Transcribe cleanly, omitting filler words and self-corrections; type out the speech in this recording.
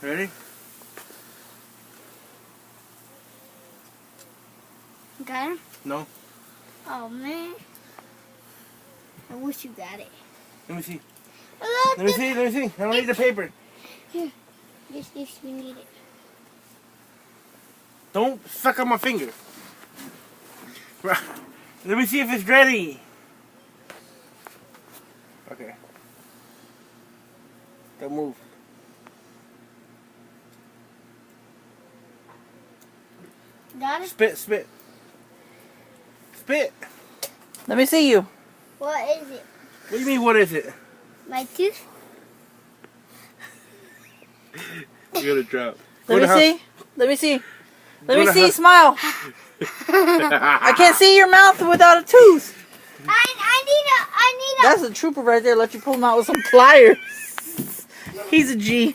Ready? Got him? No. Oh man. I wish you got it. Let me see. Look, Let me see. Let me see. I don't need the paper. Here. This you need it. Don't suck on my finger. Let me see if it's ready. Okay. Don't move. Got it? Spit, spit. Spit. Let me see you. What is it? What do you mean, what is it? My tooth? You're gonna drop. Let me see. Let me see. Let Go me to see. house. Smile. I can't see your mouth without a tooth. I need a That's a trooper right there. Let you pull him out with some pliers. He's a G.